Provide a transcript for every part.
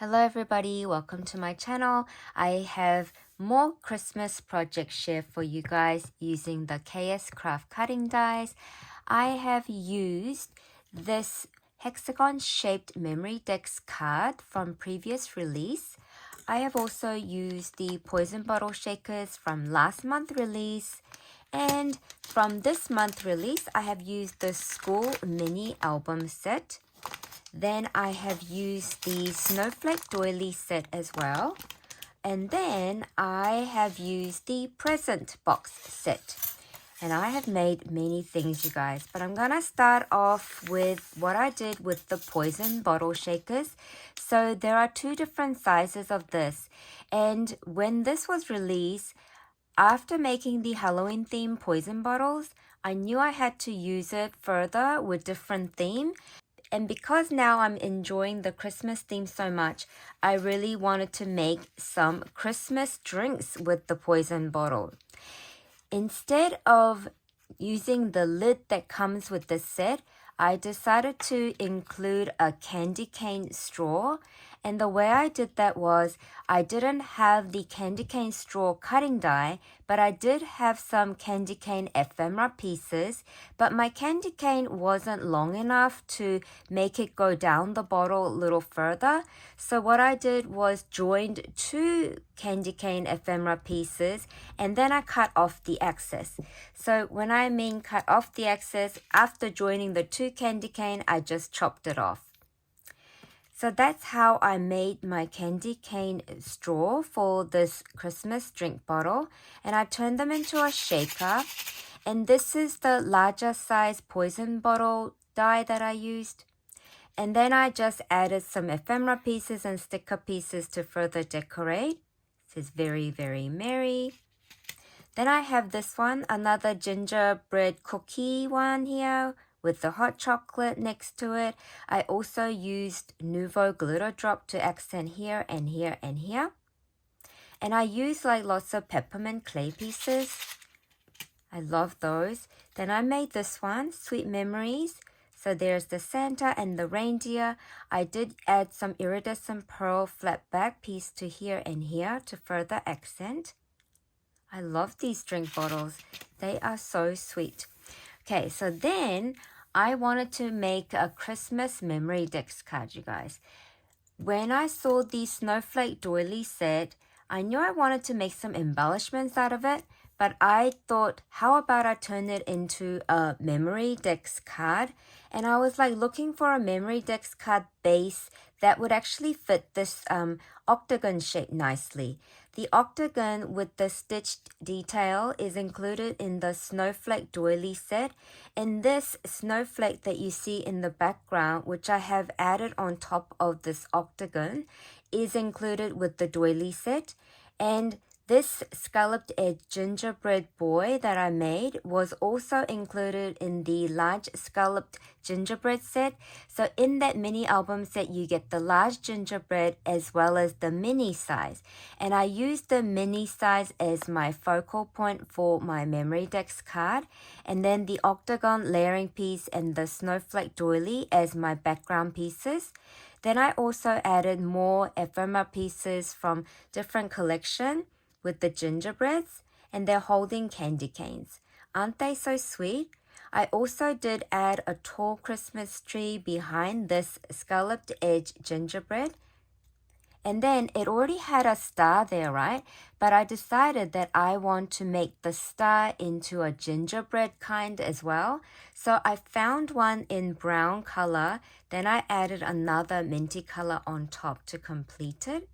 Hello everybody, welcome to my channel. I have more Christmas project share for you guys using the KSCRAFT cutting dies. I have used this hexagon shaped memory decks card from previous release. I have also used the poison bottle shakers from last month release. And from this month release, I have used the school mini album set. Then I have used the snowflake doily set as well. And then I have used the present box set. And I have made many things, you guys. But I'm going to start off with what I did with the poison bottle shakers. So there are two different sizes of this. And when this was released, after making the Halloween theme poison bottles, I knew I had to use it further with different theme. And because now I'm enjoying the Christmas theme so much, I really wanted to make some Christmas drinks with the poison bottle. Instead of using the lid that comes with the set, I decided to include a candy cane straw. And the way I did that was I didn't have the candy cane straw cutting die, but I did have some candy cane ephemera pieces, but my candy cane wasn't long enough to make it go down the bottle a little further. So what I did was joined two candy cane ephemera pieces and then I cut off the excess. So when I mean cut off the excess, after joining the two candy cane, I just chopped it off. So that's how I made my candy cane straw for this Christmas drink bottle. And I turned them into a shaker. And this is the larger size poison bottle die that I used. And then I just added some ephemera pieces and sticker pieces to further decorate. This is very, very merry. Then I have this one, another gingerbread cookie one here with the hot chocolate next to it. I also used Nouveau glitter drop to accent here and here and here. And I used like lots of peppermint clay pieces. I love those. Then I made this one, Sweet Memories. So there's the Santa and the reindeer. I did add some iridescent pearl flat back piece to here and here to further accent. I love these drink bottles. They are so sweet. Okay, so then I wanted to make a Christmas memory decks card, you guys. When I saw the snowflake doily set, I knew I wanted to make some embellishments out of it, but I thought, how about I turn it into a memory decks card? And I was like looking for a memory decks card base that would actually fit this octagon shape nicely. The octagon with the stitched detail is included in the snowflake doily set. And this snowflake that you see in the background, which I have added on top of this octagon, is included with the doily set. And this scalloped edge gingerbread boy that I made was also included in the large scalloped gingerbread set. So in that mini album set, you get the large gingerbread as well as the mini size. And I used the mini size as my focal point for my memory decks card. And then the octagon layering piece and the snowflake doily as my background pieces. Then I also added more ephemera pieces from different collection with the gingerbreads, and they're holding candy canes. Aren't they so sweet? I also did add a tall Christmas tree behind this scalloped edge gingerbread. And then it already had a star there, right? But I decided that I want to make the star into a gingerbread kind as well. So I found one in brown color. Then I added another minty color on top to complete it.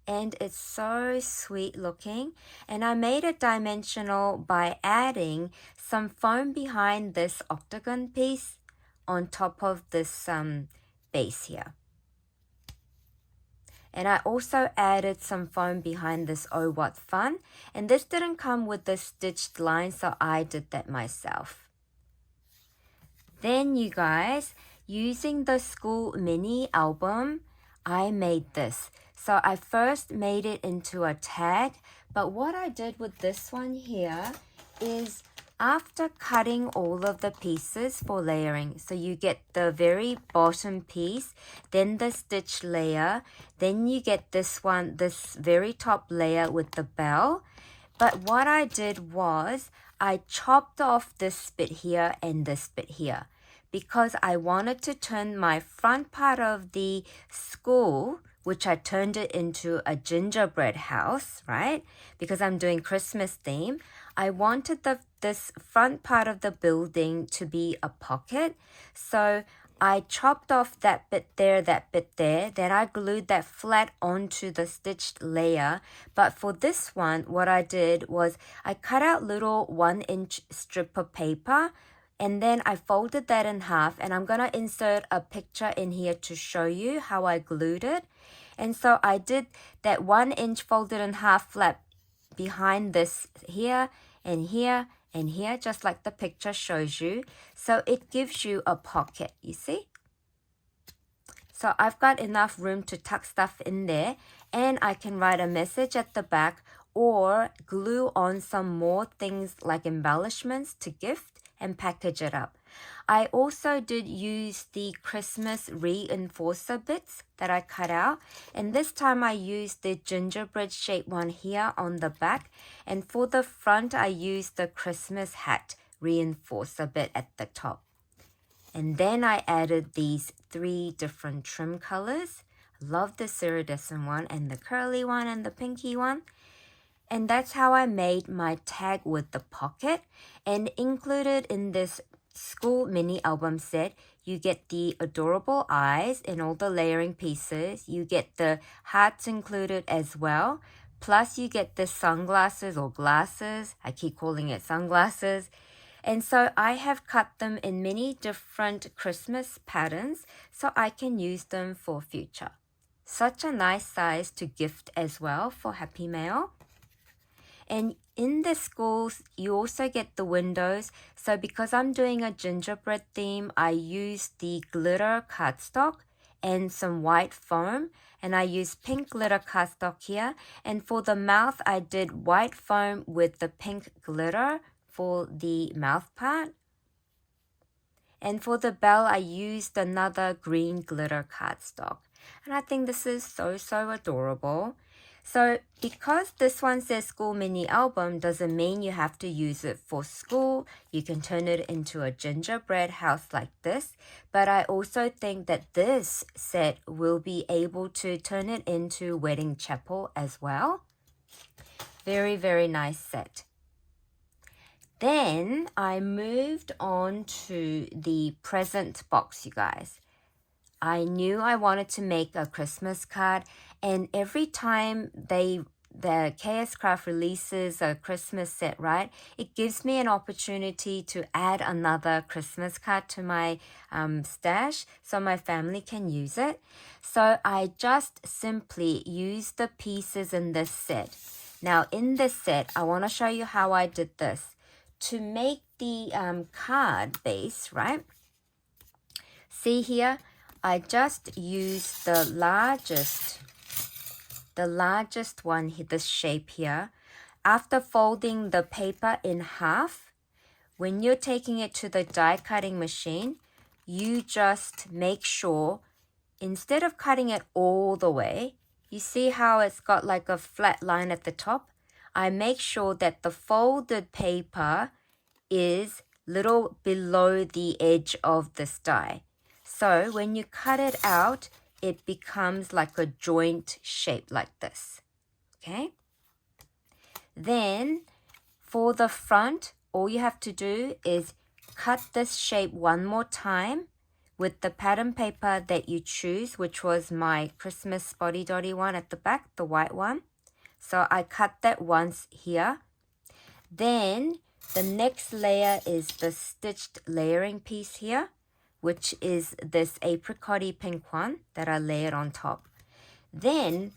And it's so sweet looking. And I made it dimensional by adding some foam behind this octagon piece on top of this base here. And I also added some foam behind this Oh What Fun. And this didn't come with the stitched line, so I did that myself. Then you guys, using the school mini album, I made this. So I first made it into a tag, but what I did with this one here is after cutting all of the pieces for layering, so you get the very bottom piece, then the stitch layer, then you get this one, this very top layer with the bell. But what I did was I chopped off this bit here and this bit here because I wanted to turn my front part of the skull, which I turned it into a gingerbread house, right? Because I'm doing Christmas theme. I wanted this front part of the building to be a pocket. So I chopped off that bit there, then I glued that flat onto the stitched layer. But for this one, what I did was I cut out little 1-inch strip of paper, and then I folded that in half, and I'm gonna insert a picture in here to show you how I glued it. And so I did that 1-inch folded in half flap behind this here and here and here, just like the picture shows you. So it gives you a pocket, you see? So I've got enough room to tuck stuff in there, and I can write a message at the back or glue on some more things like embellishments to gift and package it up. I also did use the Christmas reinforcer bits that I cut out, and this time I used the gingerbread shaped one here on the back, and for the front I used the Christmas hat reinforcer bit at the top. And then I added these 3 different trim colors. I love the iridescent one and the curly one and the pinky one. And that's how I made my tag with the pocket. And included in this school mini album set, you get the adorable eyes and all the layering pieces. You get the hearts included as well. Plus you get the sunglasses or glasses. I keep calling it sunglasses. And so I have cut them in many different Christmas patterns so I can use them for future. Such a nice size to gift as well for Happy Mail. And in the schools, you also get the windows. So because I'm doing a gingerbread theme, I used the glitter cardstock and some white foam. And I used pink glitter cardstock here. And for the mouth, I did white foam with the pink glitter for the mouth part. And for the bell, I used another green glitter cardstock. And I think this is so adorable. So because this one says school mini album doesn't mean you have to use it for school. You can turn it into a gingerbread house like this. But I also think that this set will be able to turn it into wedding chapel as well. Very nice set. Then I moved on to the present box, you guys. I knew I wanted to make a Christmas card, and every time the KSCRAFT releases a Christmas set, right, it gives me an opportunity to add another Christmas card to my stash so my family can use it. So I just simply used the pieces in this set. Now in this set, I want to show you how I did this. To make the card base, right, see here, I just used the largest one, this shape here. After folding the paper in half, when you're taking it to the die cutting machine, you just make sure, instead of cutting it all the way, you see how it's got like a flat line at the top? I make sure that the folded paper is little below the edge of this die. So when you cut it out, it becomes like a joint shape like this, okay? Then for the front, all you have to do is cut this shape one more time with the pattern paper that you choose, which was my Christmas spotty dotty one at the back, the white one. So I cut that once here. Then the next layer is the stitched layering piece here, which is this apricot-y pink one that I layered on top. Then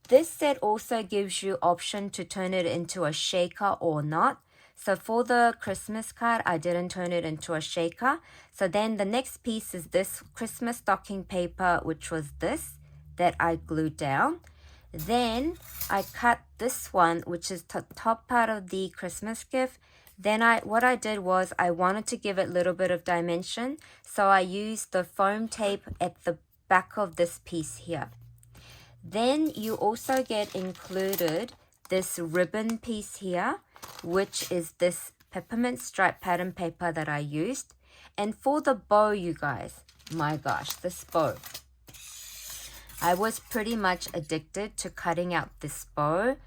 this set also gives you option to turn it into a shaker or not. So for the Christmas card, I didn't turn it into a shaker. So then the next piece is this Christmas stocking paper, which was this, that I glued down. Then I cut this one, which is the top part of the Christmas gift, Then what I did was I wanted to give it a little bit of dimension, so I used the foam tape at the back of this piece here. Then you also get included this ribbon piece here, which is this peppermint stripe pattern paper that I used. And for the bow, you guys, my gosh, this bow. I was pretty much addicted to cutting out this bow.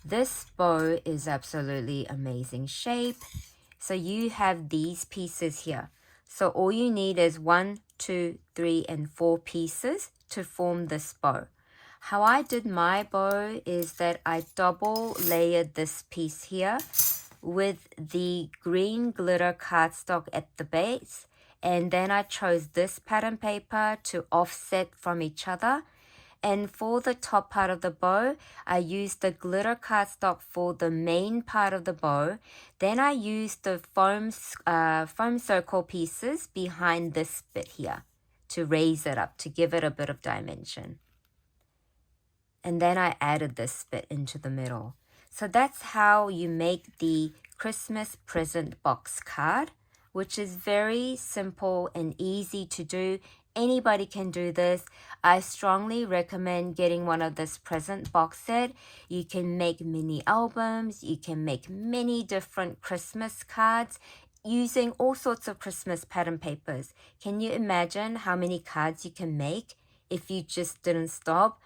This bow is absolutely amazing shape. So you have these pieces here. So all you need is 1, 2, 3, and 4 pieces to form this bow. How I did my bow is that I double layered this piece here with the green glitter cardstock at the base, and then I chose this pattern paper to offset from each other. And for the top part of the bow, I used the glitter cardstock for the main part of the bow. Then I used the foam circle pieces behind this bit here to raise it up, to give it a bit of dimension. And then I added this bit into the middle. So that's how you make the Christmas present box card, which is very simple and easy to do. Anybody can do this. I strongly recommend getting one of this present box set. You can make mini albums. You can make many different Christmas cards using all sorts of Christmas pattern papers. Can you imagine how many cards you can make if you just didn't stop?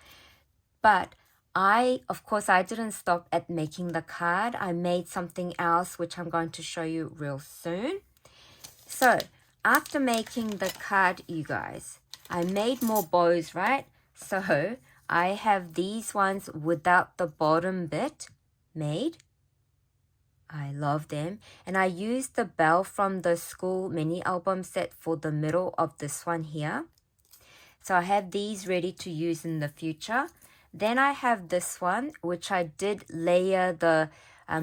But of course, I didn't stop at making the card. I made something else, which I'm going to show you real soon. So after making the card, you guys, I made more bows, right? So I have these ones without the bottom bit made. I love them. And I used the bell from the school mini album set for the middle of this one here. So I have these ready to use in the future. Then I have this one, which I did layer the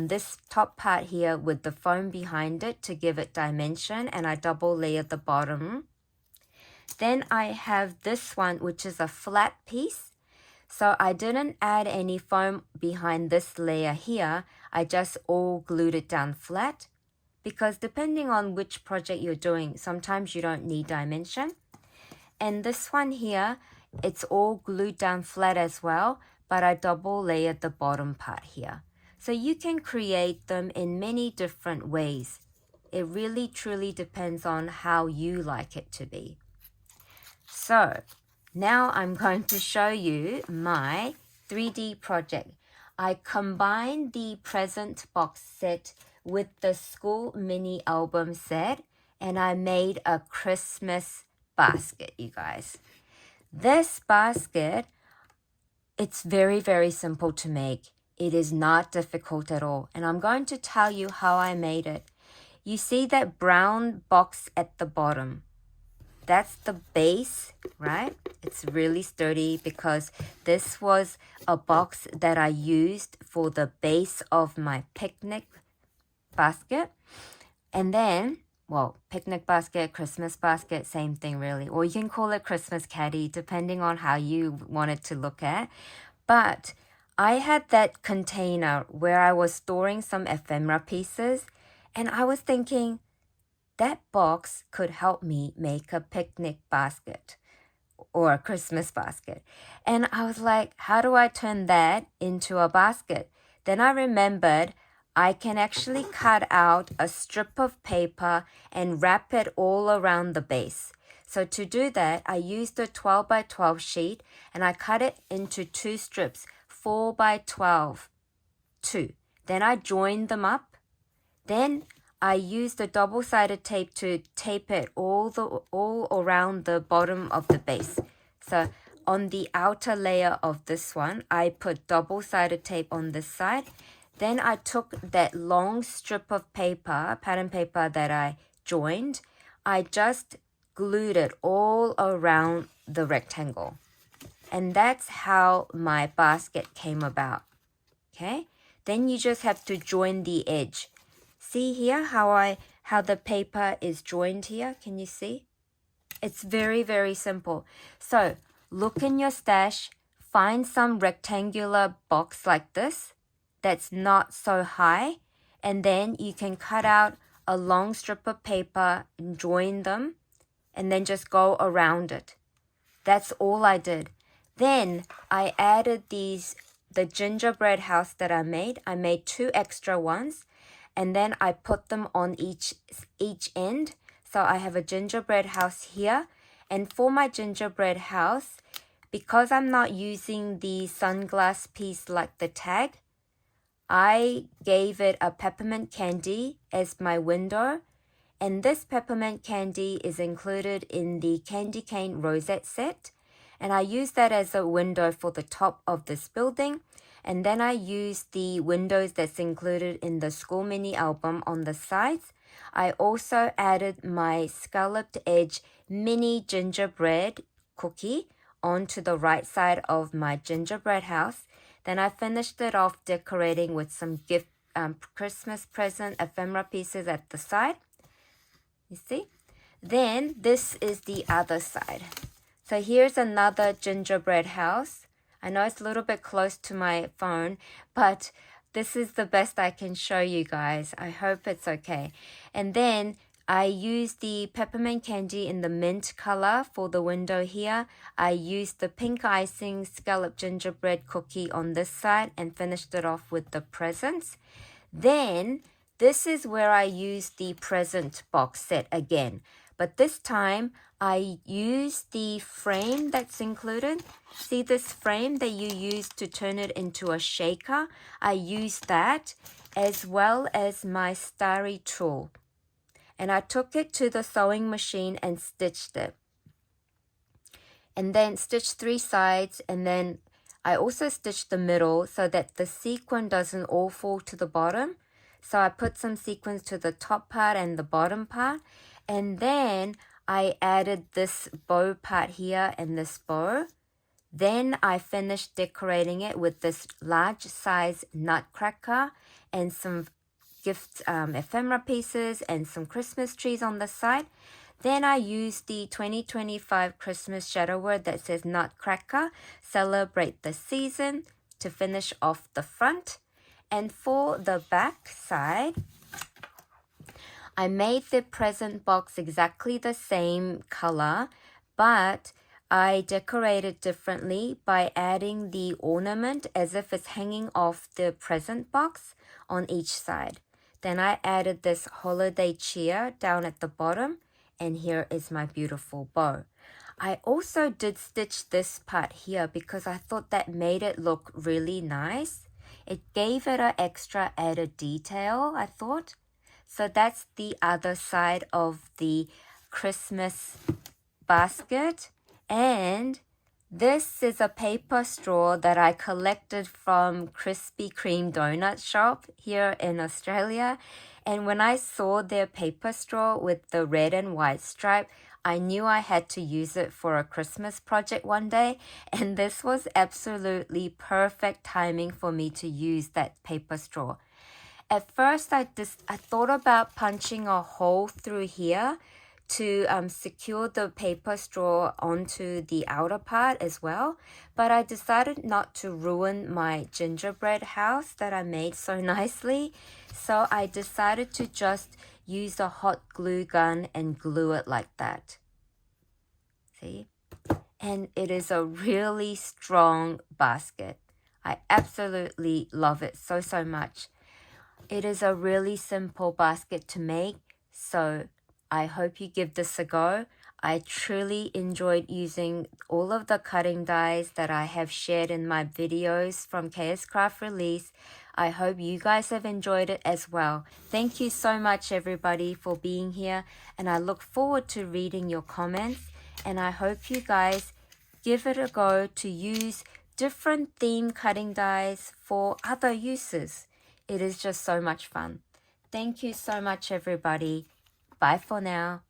this top part here with the foam behind it to give it dimension, and I double layered the bottom. Then I have this one, which is a flat piece. So I didn't add any foam behind this layer here. I just all glued it down flat, because depending on which project you're doing, sometimes you don't need dimension. And this one here, it's all glued down flat as well, but I double layered the bottom part here. So you can create them in many different ways. It really truly depends on how you like it to be. So now I'm going to show you my 3D project. I combined the present box set with the school mini album set, and I made a Christmas basket, you guys. This basket, it's very, very simple to make. It is not difficult at all. And I'm going to tell you how I made it. You see that brown box at the bottom? That's the base, right? It's really sturdy because this was a box that I used for the base of my picnic basket. And then, well, picnic basket, Christmas basket, same thing really. Or you can call it Christmas caddy, depending on how you want it to look at. But I had that container where I was storing some ephemera pieces, and I was thinking that box could help me make a picnic basket or a Christmas basket. And I was like, how do I turn that into a basket? Then I remembered I can actually cut out a strip of paper and wrap it all around the base. So to do that, I used a 12 by 12 sheet and I cut it into 2 strips, 4 by 12, 2. Then I joined them up. Then I used a double-sided tape to tape it all around the bottom of the base. So on the outer layer of this one, I put double-sided tape on this side. Then I took that long strip of paper, pattern paper that I joined. I just glued it all around the rectangle. And that's how my basket came about. Okay? Then you just have to join the edge. See here how the paper is joined here? Can you see? It's very, very simple. So look in your stash, find some rectangular box like this that's not so high, and then you can cut out a long strip of paper and join them and then just go around it. That's all I did. Then I added the gingerbread house that I made. I made 2 extra ones, and then I put them on each end. So I have a gingerbread house here, and for my gingerbread house, because I'm not using the sunglass piece like the tag, I gave it a peppermint candy as my window, and this peppermint candy is included in the candy cane rosette set, and I used that as a window for the top of this building. And then I used the windows that's included in the school mini album on the sides. I also added my scalloped edge mini gingerbread cookie onto the right side of my gingerbread house. Then I finished it off decorating with some Christmas present ephemera pieces at the side. You see? Then this is the other side. So here's another gingerbread house. I know it's a little bit close to my phone, but this is the best I can show you guys. I hope it's okay. And then I used the peppermint candy in the mint color for the window here. I used the pink icing scalloped gingerbread cookie on this side and finished it off with the presents. Then this is where I used the present box set again. But this time I used the frame that's included. See this frame that you use to turn it into a shaker? I used that as well as my starry tool. And I took it to the sewing machine and stitched it. And then stitched 3 sides, and then I also stitched the middle so that the sequin doesn't all fall to the bottom. So I put some sequins to the top part and the bottom part. And then I added this bow part here and this bow. Then I finished decorating it with this large size nutcracker and some gift ephemera pieces and some Christmas trees on the side. Then I used the 2025 Christmas shadow word that says nutcracker, celebrate the season, to finish off the front. And for the back side, I made the present box exactly the same color, but I decorated differently by adding the ornament as if it's hanging off the present box on each side. Then I added this holiday cheer down at the bottom, and here is my beautiful bow. I also did stitch this part here because I thought that made it look really nice. It gave it an extra added detail, I thought. So that's the other side of the Christmas basket. And this is a paper straw that I collected from Krispy Kreme donut shop here in Australia. And when I saw their paper straw with the red and white stripe, I knew I had to use it for a Christmas project one day. And this was absolutely perfect timing for me to use that paper straw. At first, I thought about punching a hole through here to secure the paper straw onto the outer part as well. But I decided not to ruin my gingerbread house that I made so nicely. So I decided to just use a hot glue gun and glue it like that. See? And it is a really strong basket. I absolutely love it so much. It is a really simple basket to make, so I hope you give this a go. I truly enjoyed using all of the cutting dies that I have shared in my videos from Kscraft Release. I hope you guys have enjoyed it as well. Thank you so much everybody for being here, and I look forward to reading your comments, and I hope you guys give it a go to use different theme cutting dies for other uses. It is just so much fun. Thank you so much, everybody. Bye for now.